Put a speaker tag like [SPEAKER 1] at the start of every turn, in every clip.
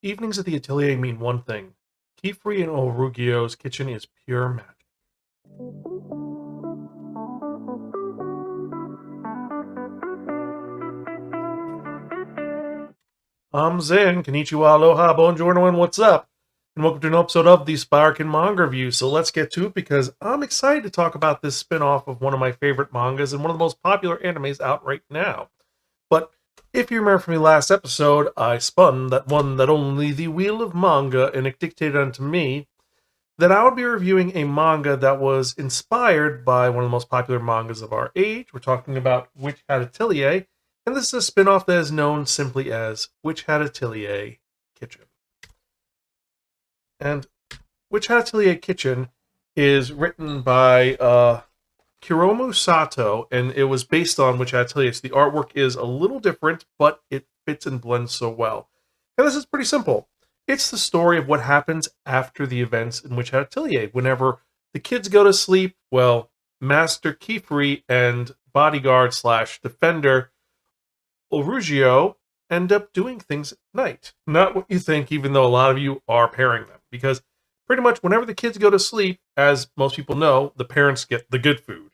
[SPEAKER 1] Evenings at the atelier mean one thing. Qifrey and Orugio's kitchen is pure magic. I'm Zen, konnichiwa, aloha, buongiorno, and what's up? And welcome to an episode of the Spiraken Manga Review. So let's get to it because I'm excited to talk about this spin-off of one of my favorite mangas and one of the most popular animes out right now. But if you remember from the last episode, I spun that one that only the wheel of manga, and it dictated unto me that I would be reviewing a manga that was inspired by one of the most popular mangas of our age. We're talking about Witch Hat Atelier, and this is a spin-off that is known simply as Witch Hat Atelier Kitchen. And Witch Hat Atelier Kitchen is written by Hiromi Sato, and it was based on Witch Hat Atelier. So the artwork is a little different, but it fits and blends so well. And this is pretty simple. It's the story of what happens after the events in Witch Hat Atelier. Whenever the kids go to sleep, well, Master Qifrey and bodyguard slash defender Orugio end up doing things at night. Not what you think, even though a lot of you are pairing them. Because pretty much whenever the kids go to sleep, as most people know, the parents get the good food.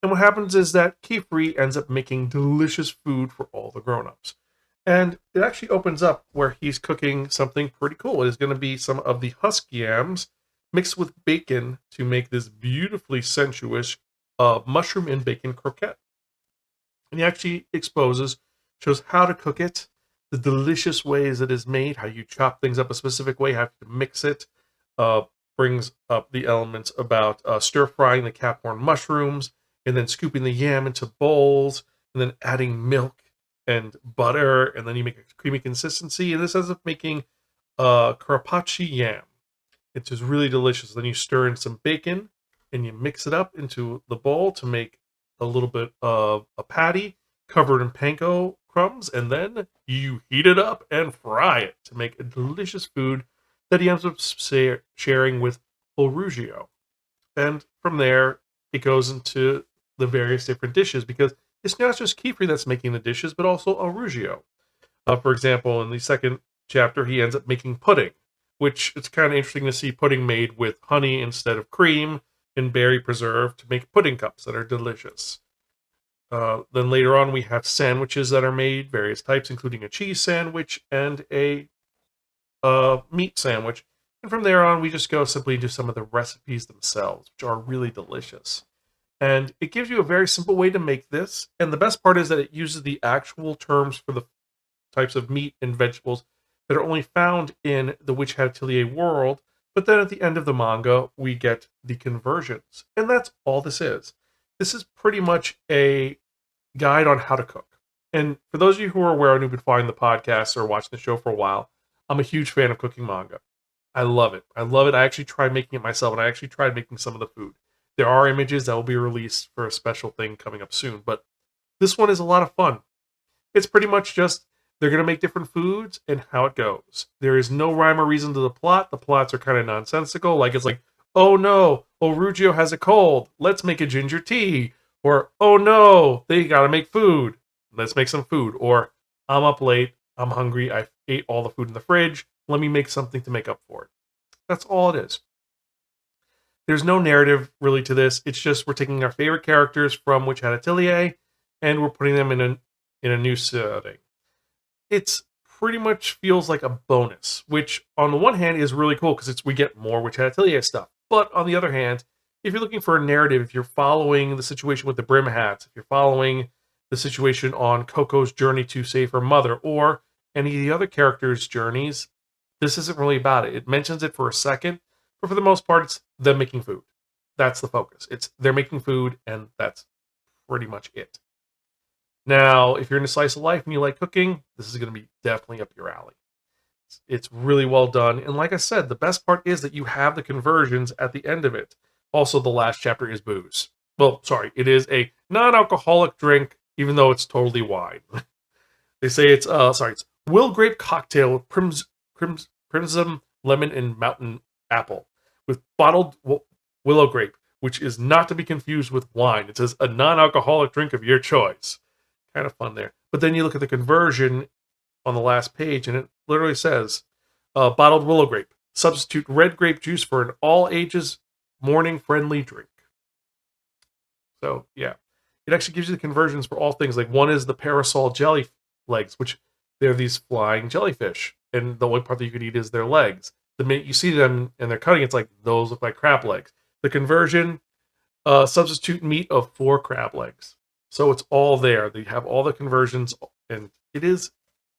[SPEAKER 1] And what happens is that Qifrey ends up making delicious food for all the grown-ups. And it actually opens up where he's cooking something pretty cool. It is going to be some of the husk yams mixed with bacon to make this beautifully sensuous mushroom and bacon croquette. And he actually shows how to cook it, the delicious ways it is made, how you chop things up a specific way, how to mix it. Brings up the elements about stir frying the caphorn mushrooms, and then scooping the yam into bowls, and then adding milk and butter, and then you make a creamy consistency. And this ends up making carpaccio yam. It's just really delicious. Then you stir in some bacon, and you mix it up into the bowl to make a little bit of a patty covered in panko crumbs, and then you heat it up and fry it to make a delicious food that he ends up sharing with Orugio. And from there, it goes into the various different dishes, because it's not just Qifrey that's making the dishes, but also Orugio. For example, in the second chapter, he ends up making pudding, which it's kind of interesting to see pudding made with honey instead of cream and berry preserve to make pudding cups that are delicious. Then later on, we have sandwiches that are made, various types, including a cheese sandwich and a meat sandwich. And from there on, we just go simply into some of the recipes themselves, which are really delicious. And it gives you a very simple way to make this. And the best part is that it uses the actual terms for the types of meat and vegetables that are only found in the Witch Hat Atelier world. But then at the end of the manga, we get the conversions. And that's all this is. This is pretty much a guide on how to cook. And for those of you who are aware and who've been following the podcast or watching the show for a while, I'm a huge fan of cooking manga. I love it. I love it. I actually tried making it myself, and I actually tried making some of the food. There are images that will be released for a special thing coming up soon, but this one is a lot of fun. It's pretty much just they're going to make different foods and how it goes. There is no rhyme or reason to the plot. The plots are kind of nonsensical. It's like, oh no, Orugio has a cold. Let's make a ginger tea. Or, oh no, they got to make food. Let's make some food. Or, I'm up late. I'm hungry. I ate all the food in the fridge. Let me make something to make up for it. That's all it is. There's no narrative really to this. It's just we're taking our favorite characters from Witch Hat Atelier and we're putting them in a new setting. It's pretty much feels like a bonus, which on the one hand is really cool because we get more Witch Hat Atelier stuff. But on the other hand, if you're looking for a narrative, if you're following the situation with the brim hats, if you're following the situation on Coco's journey to save her mother, or any of the other characters' journeys, this isn't really about it. It mentions it for a second, but for the most part, it's them making food. That's the focus. It's they're making food, and that's pretty much it. Now, if you're into slice of life and you like cooking, this is going to be definitely up your alley. It's really well done. And like I said, the best part is that you have the conversions at the end of it. Also, the last chapter is booze. Well, sorry, it is a non-alcoholic drink, even though it's totally wine. They say it's Will Grape Cocktail with Primsum, Lemon, and Mountain Apple with bottled willow grape, which is not to be confused with wine. It says a non-alcoholic drink of your choice. Kind of fun there. But then you look at the conversion on the last page, and it literally says, Bottled willow grape. Substitute red grape juice for an all ages morning friendly drink. So yeah, it actually gives you the conversions for all things. Like one is the parasol jelly legs, which they're these flying jellyfish, and the only part that you could eat is their legs. The minute you see them and they're cutting, it's like those look like crab legs. The conversion, substitute meat of 4 crab legs. So it's all there. They have all the conversions, and it is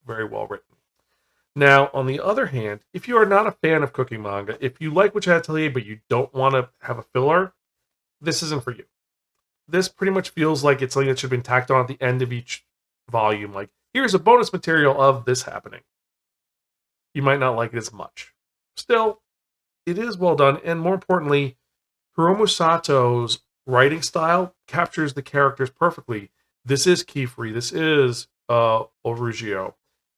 [SPEAKER 1] very well written. Now, on the other hand, if you are not a fan of cooking manga, if you like Witch Hat Atelier but you don't want to have a filler, this isn't for you. This pretty much feels like it's something that should have been tacked on at the end of each volume. Like, here's a bonus material of this happening. You might not like it as much. Still, it is well done, and more importantly, Hiromi Sato's writing style captures the characters perfectly. This is Qifrey. This is Orugio.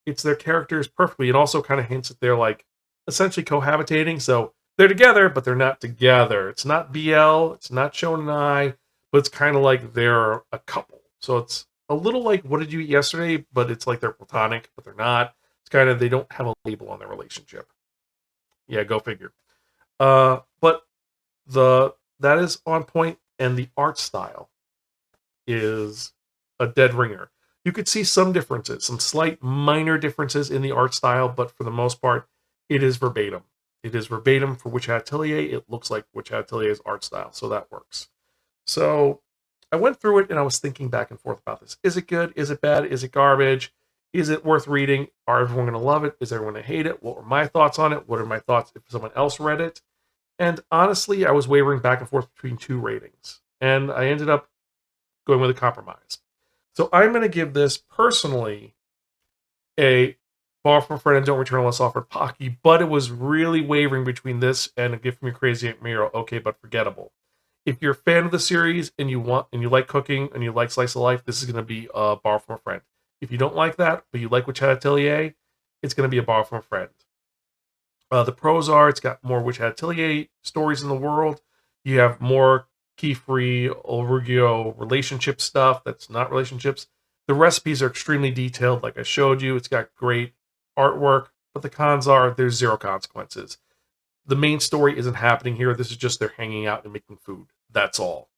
[SPEAKER 1] It's their characters perfectly. It also kind of hints that they're like essentially cohabitating. So they're together, but they're not together. It's not BL. It's not Shonen Ai, but it's kind of like they're a couple. So it's a little like What Did You Eat Yesterday, but it's like they're platonic, but they're not. It's kind of they don't have a label on their relationship. Yeah, go figure. But that is on point, and the art style is a dead ringer. You could see some differences, some slight minor differences in the art style, but for the most part, it is verbatim. It is verbatim for Witch Hat Atelier. It looks like Witch Hat Atelier's art style, so that works. So I went through it and I was thinking back and forth about this. Is it good? Is it bad? Is it garbage? Is it worth reading? Are everyone going to love it? Is everyone going to hate it? What were my thoughts on it? What are my thoughts if someone else read it? And honestly, I was wavering back and forth between 2 ratings. And I ended up going with a compromise. So I'm going to give this personally a Borrow from a Friend and Don't Return Unless Offered Pocky, but it was really wavering between this and A Gift from Your Crazy Aunt Miro, okay, but forgettable. If you're a fan of the series and you like cooking and you like slice of life, this is going to be a Borrow from a Friend. If you don't like that, but you like Witch Hat Atelier, it's going to be a Borrow from a Friend. The pros are it's got more Witch Hat Atelier stories in the world. You have more Qifrey, Orugio relationship stuff that's not relationships. The recipes are extremely detailed, like I showed you. It's got great artwork, but the cons are there's 0 consequences. The main story isn't happening here. This is just they're hanging out and making food. That's all.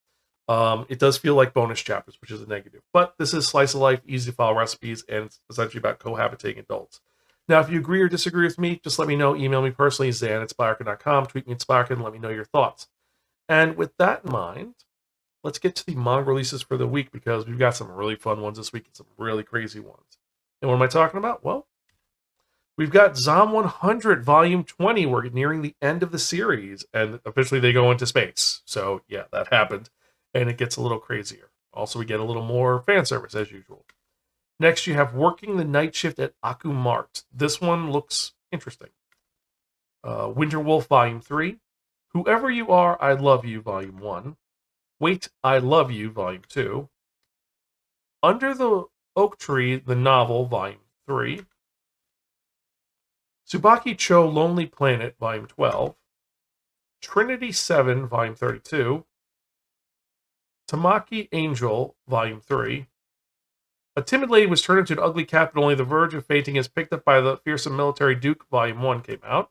[SPEAKER 1] It does feel like bonus chapters, which is a negative. But this is slice of life, easy to follow recipes, and it's essentially about cohabitating adults. Now, if you agree or disagree with me, just let me know. Email me personally, zan@spiraken.com. Tweet me at Spiraken and let me know your thoughts. And with that in mind, let's get to the manga releases for the week because we've got some really fun ones this week and some really crazy ones. And what am I talking about? Well, we've got Zom 100 Volume 20. We're nearing the end of the series, and officially they go into space. So, yeah, that happened, and it gets a little crazier. Also, we get a little more fan service, as usual. Next, you have Working the Night Shift at Aku Mart. This one looks interesting. Winter Wolf Volume 3. Whoever You Are, I Love You, Volume 1. Wait, I Love You, Volume 2. Under the Oak Tree, the Novel, Volume 3. Tsubaki Cho Lonely Planet, Volume 12. Trinity 7, Volume 32. Tamaki Angel, Volume 3. A timid lady was turned into an ugly cat, but only the verge of fainting is picked up by the fearsome military duke, Volume 1 came out.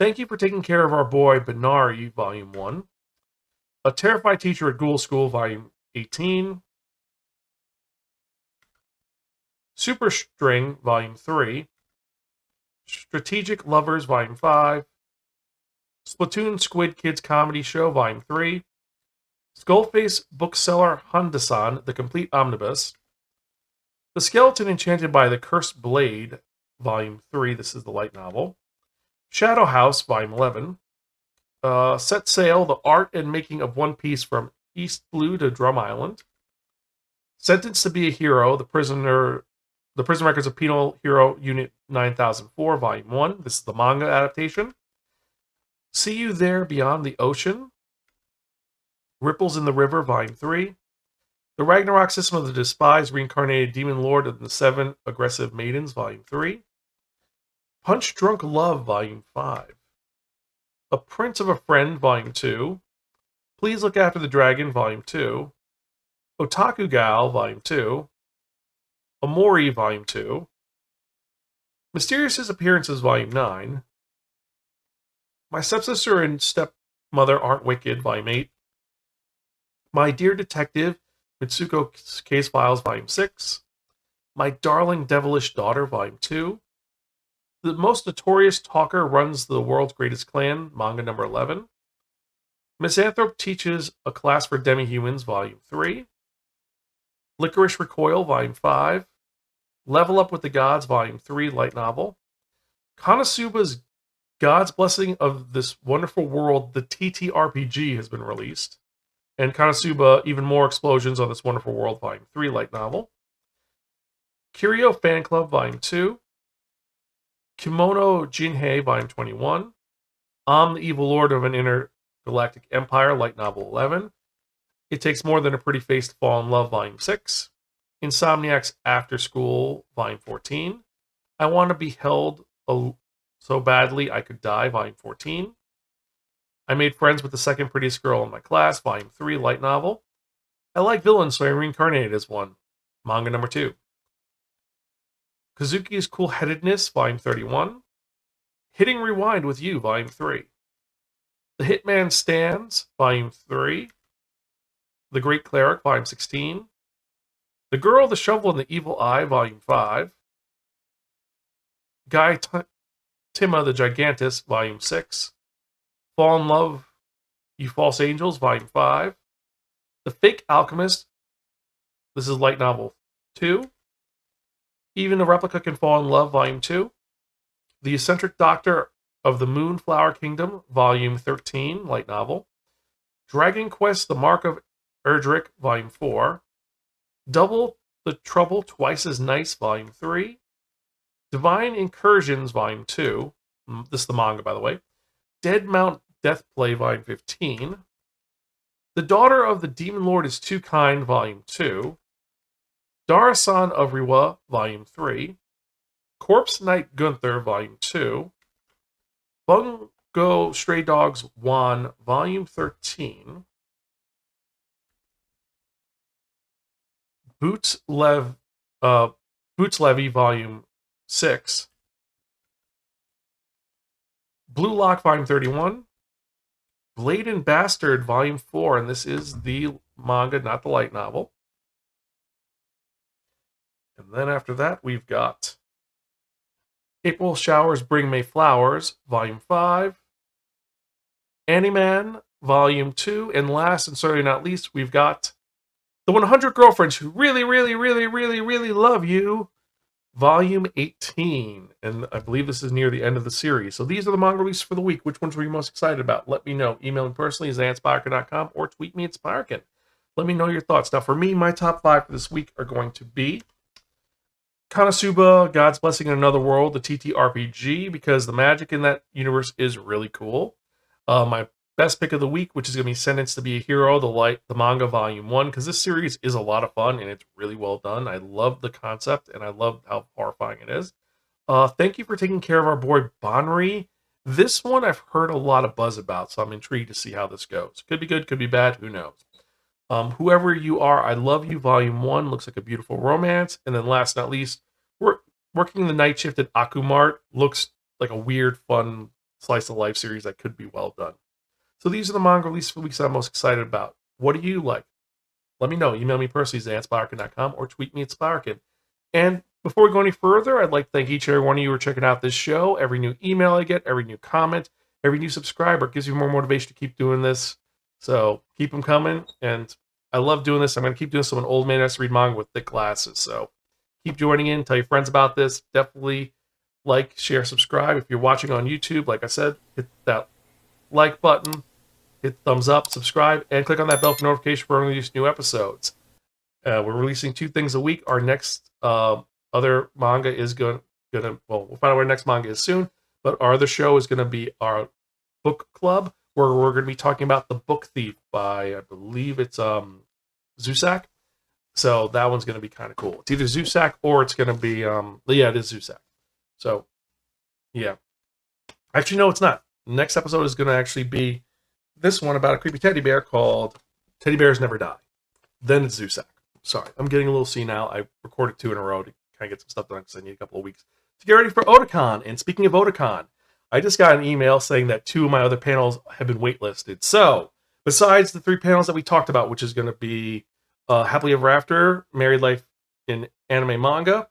[SPEAKER 1] Thank You for Taking Care of Our Boy, Benari, Volume 1. A Terrified Teacher at Ghoul School, Volume 18. Super String, Volume 3. Strategic Lovers, Volume 5. Splatoon Squid Kids Comedy Show, Volume 3. Skullface Bookseller Honda-san, The Complete Omnibus. The Skeleton Enchanted by the Cursed Blade, Volume 3. This is the light novel. Shadow House, Volume 11. Set Sail, The Art and Making of One Piece from East Blue to Drum Island. Sentenced to Be a Hero, The Prison Records of Penal Hero Unit 9004, Volume 1. This is the manga adaptation. See You There Beyond the Ocean. Ripples in the River, Volume 3. The Ragnarok System of the Despised Reincarnated Demon Lord of the 7 Aggressive Maidens, Volume 3. Punch Drunk Love, Volume 5. A Prince of a Friend, Volume 2. Please Look After the Dragon, Volume 2. Otaku Gal, Volume 2. Amori, Volume 2. Mysterious Appearances, Volume 9. My Stepsister and Stepmother Aren't Wicked, Volume 8. My Dear Detective, Mitsuko's Case Files, Volume 6. My Darling Devilish Daughter, Volume 2. The Most Notorious Talker Runs the World's Greatest Clan, Manga number 11. Misanthrope Teaches a Class for Demi-Humans, Volume 3. Licorice Recoil, Volume 5. Level Up with the Gods, Volume 3, light novel. Konosuba's God's Blessing of This Wonderful World, the TTRPG, has been released. And Konosuba, Even More Explosions on This Wonderful World, Volume 3, light novel. Curio Fan Club, Volume 2. Kimono Jinhei, Volume 21. The Evil Lord of an Intergalactic Empire, light novel 11. It Takes More Than a Pretty Face to Fall in Love, Volume 6. Insomniac's After School, Volume 14. I Want to Be Held So Badly I Could Die, Volume 14. I Made Friends with the Second Prettiest Girl in My Class, Volume 3, light novel. I Like Villains, so I Reincarnated as One, manga number 2. Kazuki's Cool Headedness, Volume 31. Hitting Rewind with You, Volume 3. The Hitman Stands, Volume 3. The Great Cleric, Volume 16. The Girl, the Shovel, and the Evil Eye, Volume 5. Guy Tima the Gigantus, Volume 6. Fall in Love, You False Angels, Volume 5. The Fake Alchemist, this is light novel 2. Even a Replica Can Fall in Love, Volume 2. The Eccentric Doctor of the Moonflower Kingdom, Volume 13, light novel. Dragon Quest, The Mark of Erdrick, Volume 4. Double the Trouble, Twice as Nice, Volume 3. Divine Incursions, Volume 2. This is the manga, by the way. Dead Mount Deathplay, Volume 15. The Daughter of the Demon Lord is Too Kind, Volume 2. Darasan of Riwa, Volume 3. Corpse Knight Gunther, Volume 2. Bungo Stray Dogs 1, Volume 13. Boots Levy, Volume 6. Blue Lock, Volume 31. Blade and Bastard, Volume 4, and this is the manga, not the light novel. And then after that, we've got April Showers Bring May Flowers, Volume 5. Animan, Volume 2. And last and certainly not least, we've got The 100 Girlfriends Who Really, Really, Really, Really, Really Love You, Volume 18. And I believe this is near the end of the series. So these are the manga releases for the week. Which ones were you most excited about? Let me know. Email me personally, zanspiraken.com, or tweet me at Spiraken. Let me know your thoughts. Now, for me, my top 5 for this week are going to be Konosuba, God's Blessing in Another World, the TTRPG, because the magic in that universe is really cool. My best pick of the week, which is going to be Sentenced to Be a Hero, the manga volume 1, because this series is a lot of fun and it's really well done. I love the concept and I love how horrifying it is. Thank you for taking care of our boy Bonri. This one I've heard a lot of buzz about, so I'm intrigued to see how this goes. Could be good, could be bad, who knows. Whoever you are, I Love You, Volume 1, looks like a beautiful romance. And then last but not least, Working the Night Shift at Akumart looks like a weird, fun, slice of life series that could be well done. So these are the manga releases for the weeks I'm most excited about. What do you like? Let me know. Email me personally, zanspiraken.com, or tweet me at Spiraken. And before we go any further, I'd like to thank each and every one of you who are checking out this show. Every new email I get, every new comment, every new subscriber gives me more motivation to keep doing this. So keep them coming. And I love doing this. I'm going to keep doing this so an old man has to read manga with thick glasses. So keep joining in. Tell your friends about this. Definitely like, share, subscribe. If you're watching on YouTube, like I said, hit that like button, hit thumbs up, subscribe, and click on that bell for notification for when we release new episodes. We're releasing 2 things a week. Our next other manga is we'll find out what our next manga is soon. But our other show is going to be our book club, where we're going to be talking about The Book Thief by, I believe it's Zusak. So that one's going to be kind of cool. It's either Zusak or it's going to be, it is Zusak. So, yeah. Actually, no, it's not. The next episode is going to actually be this one about a creepy teddy bear called Teddy Bears Never Die. Then it's Zusak. Sorry, I'm getting a little senile. I recorded 2 in a row to kind of get some stuff done because I need a couple of weeks to get ready for Otakon. And speaking of Otakon, I just got an email saying that 2 of my other panels have been waitlisted. So, besides the 3 panels that we talked about, which is going to be Happily Ever After, Married Life in Anime Manga,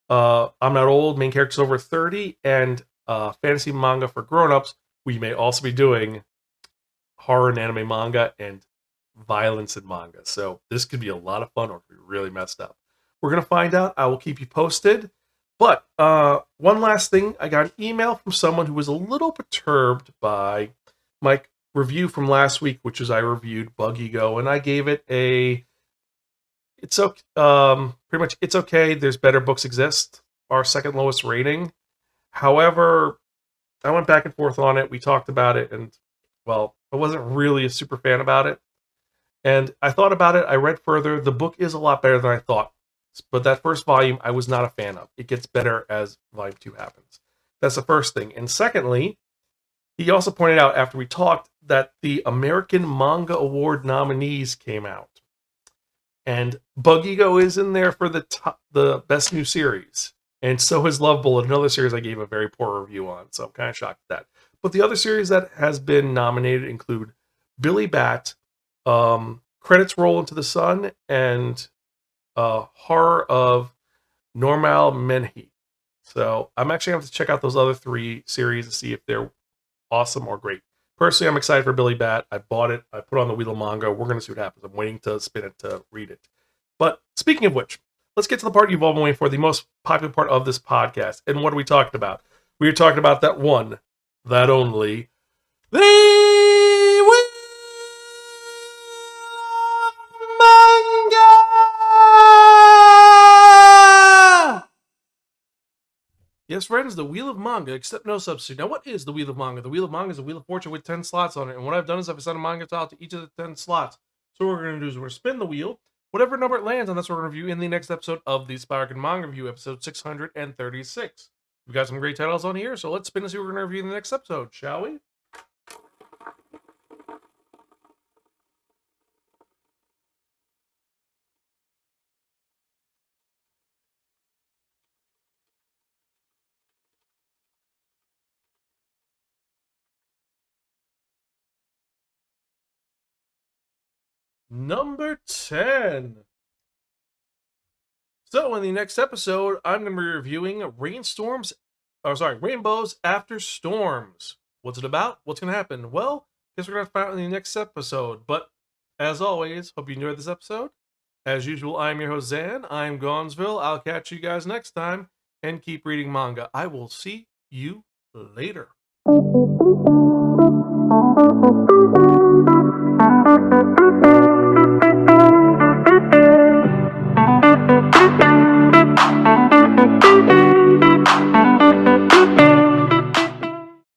[SPEAKER 1] I'm Not Old, Main Characters Over 30, and Fantasy Manga for Grown-Ups, we may also be doing horror and anime manga and violence in manga. So this could be a lot of fun or it could be really messed up. We're going to find out. I will keep you posted. But one last thing. I got an email from someone who was a little perturbed by my review from last week, which is I reviewed Bug Ego, and I gave it a... It's okay. Pretty much, it's okay. There's better books exist. Our second lowest rating. However, I went back and forth on it. We talked about it, and well, I wasn't really a super fan about it. And I thought about it. I read further. The book is a lot better than I thought. But that first volume, I was not a fan of. It gets better as volume 2 happens. That's the first thing. And secondly, he also pointed out after we talked that the American Manga Award nominees came out. And Bug Ego is in there for the best new series. And so is Love Bullet, another series I gave a very poor review on. So I'm kind of shocked at that. But the other series that has been nominated include Billy Bat, Credits Roll Into the Sun, and Horror of Normal Menhi. So I'm actually going to have to check out those other 3 series to see if they're awesome or great. Personally, I'm excited for Billy Bat. I bought it. I put it on the wheel of manga. We're going to see what happens. I'm waiting to spin it to read it. But speaking of which, let's get to the part you've all been waiting for, the most popular part of this podcast. And what are we talking about? We are talking about that one, that only, the Wheel of Manga! Yes, friends, the Wheel of Manga, except no substitute. Now, what is the Wheel of Manga? The Wheel of Manga is a Wheel of Fortune with 10 slots on it. And what I've done is I've assigned a manga tile to each of the 10 slots. So what we're going to do is we're going to spin the wheel. Whatever number it lands on, that's what we're going to review in the next episode of the Spiraken Manga Review, episode 636. We've got some great titles on here, so let's spin and see what we're going to review in the next episode, shall we? Number 10. So in the next episode, I'm going to be reviewing Rainbows After Storms. What's it about? What's going to happen? Well, guess we're going to find out in the next episode. But as always, hope you enjoyed this episode. As usual, I'm your host, Zan. I'm Gonzville. I'll catch you guys next time and keep reading manga. I will see you later.